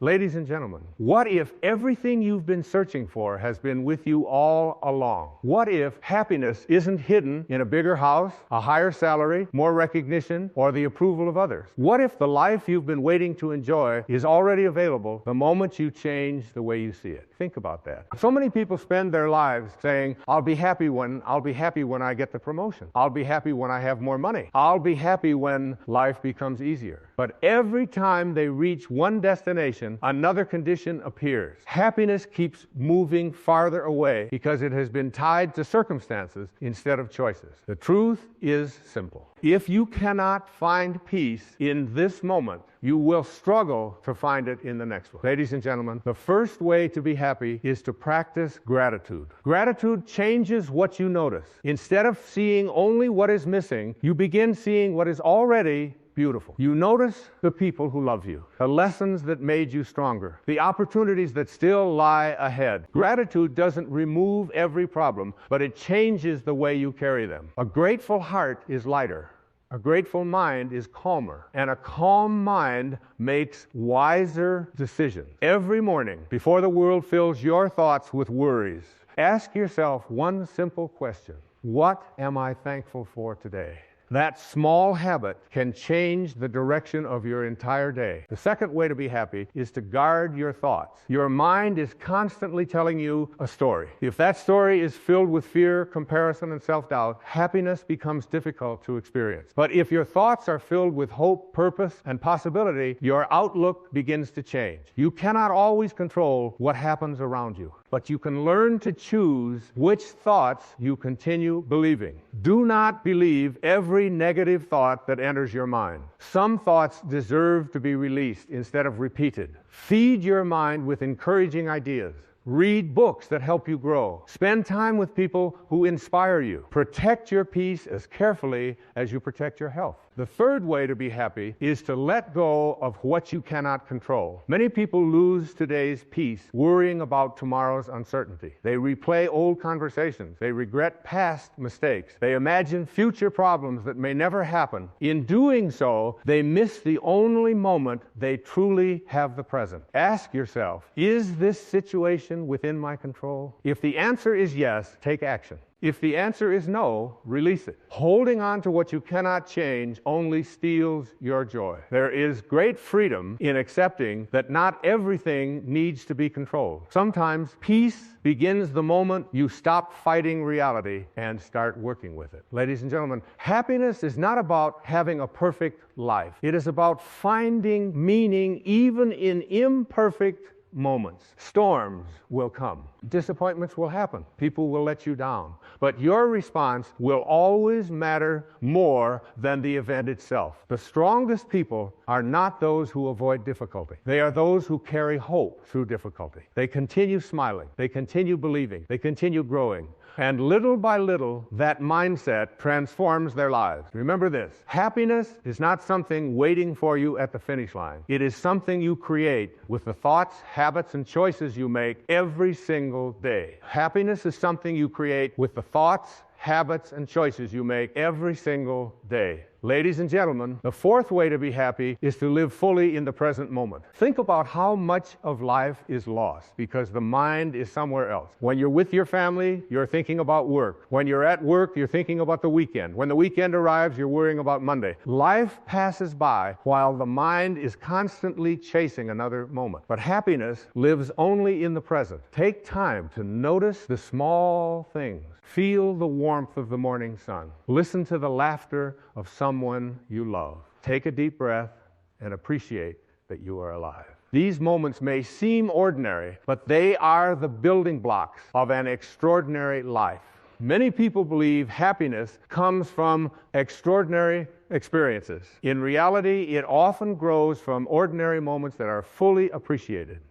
Ladies and gentlemen, what if everything you've been searching for has been with you all along? What if happiness isn't hidden in a bigger house, a higher salary, more recognition, or the approval of others? What if the life you've been waiting to enjoy is already available the moment you change the way you see it? Think about that. So many people spend their lives saying, I'll be happy when I get the promotion. I'll be happy when I have more money. I'll be happy when life becomes easier. But every time they reach one destination, another condition appears. Happiness keeps moving farther away because it has been tied to circumstances instead of choices. The truth is simple. If you cannot find peace in this moment, you will struggle to find it in the next one. Ladies and gentlemen, the first way to be happy is to practice gratitude. Gratitude changes what you notice. Instead of seeing only what is missing, you begin seeing what is already beautiful. You notice the people who love you, the lessons that made you stronger, the opportunities that still lie ahead. Gratitude doesn't remove every problem, but it changes the way you carry them. A grateful heart is lighter. A grateful mind is calmer, and a calm mind makes wiser decisions. Every morning, before the world fills your thoughts with worries, ask yourself one simple question: what am I thankful for today? That small habit can change the direction of your entire day. The second way to be happy is to guard your thoughts. Your mind is constantly telling you a story. If that story is filled with fear, comparison, and self-doubt, happiness becomes difficult to experience. But if your thoughts are filled with hope, purpose, and possibility, your outlook begins to change. You cannot always control what happens around you, but you can learn to choose which thoughts you continue believing. Do not believe every negative thought that enters your mind. Some thoughts deserve to be released instead of repeated. Feed your mind with encouraging ideas. Read books that help you grow. Spend time with people who inspire you. Protect your peace as carefully as you protect your health. The third way to be happy is to let go of what you cannot control. Many people lose today's peace worrying about tomorrow's uncertainty. They replay old conversations. They regret past mistakes. They imagine future problems that may never happen. In doing so, they miss the only moment they truly have the present. Ask yourself, is this situation within my control? If the answer is yes, take action. If the answer is no, release it. Holding on to what you cannot change only steals your joy. There is great freedom in accepting that not everything needs to be controlled. Sometimes peace begins the moment you stop fighting reality and start working with it. Ladies and gentlemen, happiness is not about having a perfect life. It is about finding meaning even in imperfect moments. Storms will come. Disappointments will happen. People will let you down. But your response will always matter more than the event itself. The strongest people are not those who avoid difficulty. They are those who carry hope through difficulty. They continue smiling. They continue believing. They continue growing. And little by little, that mindset transforms their lives. Remember this: happiness is not something waiting for you at the finish line. It is something you create with the thoughts, habits, and choices you make every single day. Happiness is something you create with the thoughts, habits, and choices you make every single day. Ladies and gentlemen, the fourth way to be happy is to live fully in the present moment. Think about how much of life is lost because the mind is somewhere else. When you're with your family, you're thinking about work. When you're at work, you're thinking about the weekend. When the weekend arrives, you're worrying about Monday. Life passes by while the mind is constantly chasing another moment. But happiness lives only in the present. Take time to notice the small things. Feel the warmth of the morning sun. Listen to the laughter of someone you love. Take a deep breath and appreciate that you are alive. These moments may seem ordinary, but they are the building blocks of an extraordinary life. Many people believe happiness comes from extraordinary experiences. In reality, it often grows from ordinary moments that are fully appreciated.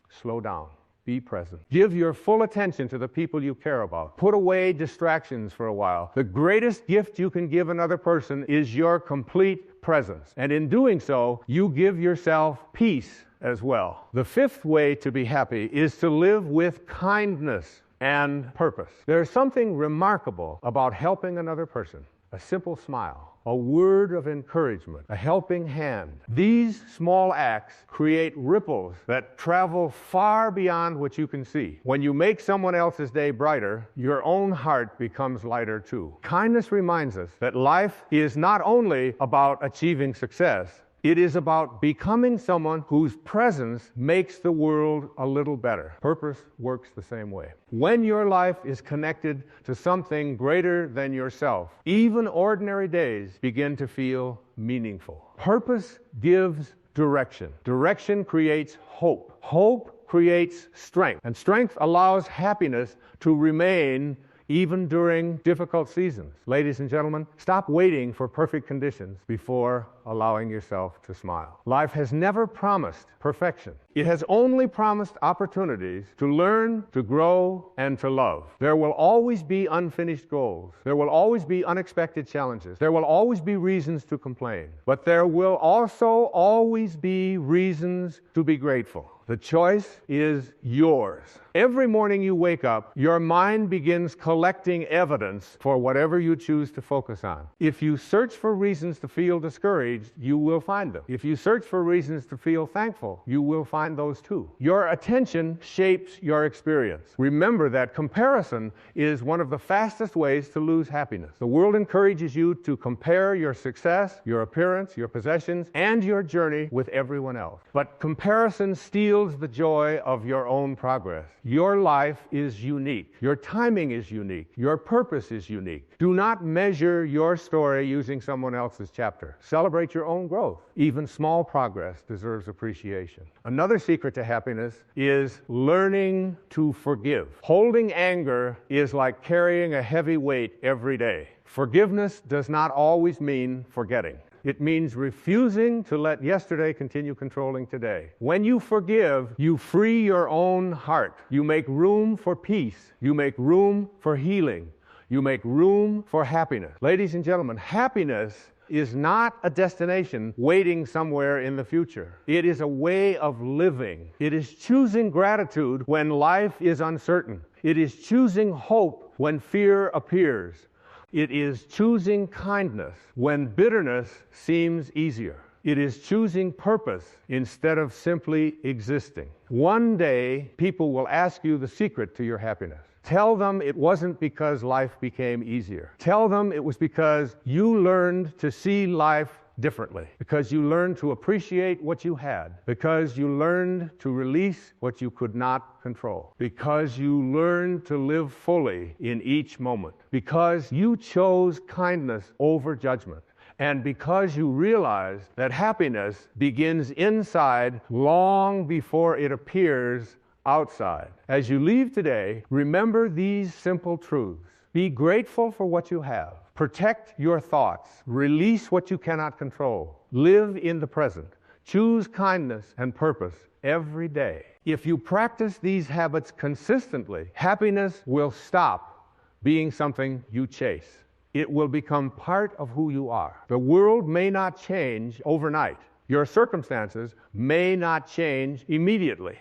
Slow down. Be present. Give your full attention to the people you care about. Put away distractions for a while. The greatest gift you can give another person is your complete presence. And in doing so, you give yourself peace as well. The fifth way to be happy is to live with kindness and purpose. There is something remarkable about helping another person. A simple smile, a word of encouragement, a helping hand. These small acts create ripples that travel far beyond what you can see. When you make someone else's day brighter, your own heart becomes lighter too. Kindness reminds us that life is not only about achieving success, it is about becoming someone whose presence makes the world a little better. Purpose works the same way. When your life is connected to something greater than yourself, even ordinary days begin to feel meaningful. Purpose gives direction. Direction creates hope. Hope creates strength. And strength allows happiness to remain even during difficult seasons. Ladies and gentlemen, stop waiting for perfect conditions before allowing yourself to smile. Life has never promised perfection. It has only promised opportunities to learn, to grow, and to love. There will always be unfinished goals. There will always be unexpected challenges. There will always be reasons to complain. But there will also always be reasons to be grateful. The choice is yours. Every morning you wake up, your mind begins collecting evidence for whatever you choose to focus on. If you search for reasons to feel discouraged, you will find them. If you search for reasons to feel thankful, you will find those too. Your attention shapes your experience. Remember that comparison is one of the fastest ways to lose happiness. The world encourages you to compare your success, your appearance, your possessions, and your journey with everyone else. But comparison steals the joy of your own progress. Your life is unique. Your timing is unique. Your purpose is unique. Do not measure your story using someone else's chapter. Celebrate your own growth. Even small progress deserves appreciation. Another secret to happiness is learning to forgive. Holding anger is like carrying a heavy weight every day. Forgiveness does not always mean forgetting. It means refusing to let yesterday continue controlling today. When you forgive, you free your own heart. You make room for peace. You make room for healing. You make room for happiness. Ladies and gentlemen, happiness is not a destination waiting somewhere in the future. It is a way of living. It is choosing gratitude when life is uncertain. It is choosing hope when fear appears. It is choosing kindness when bitterness seems easier. It is choosing purpose instead of simply existing. One day, people will ask you the secret to your happiness. Tell them it wasn't because life became easier. Tell them it was because you learned to see life differently, because you learned to appreciate what you had, because you learned to release what you could not control, because you learned to live fully in each moment, because you chose kindness over judgment, and because you realized that happiness begins inside long before it appears outside. As you leave today, remember these simple truths. Be grateful for what you have. Protect your thoughts. Release what you cannot control. Live in the present. Choose kindness and purpose every day. If you practice these habits consistently, happiness will stop being something you chase. It will become part of who you are. The world may not change overnight. Your circumstances may not change immediately.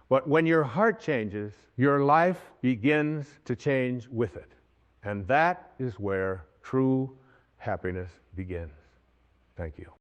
But when your heart changes, your life begins to change with it. And that is where true happiness begins. Thank you.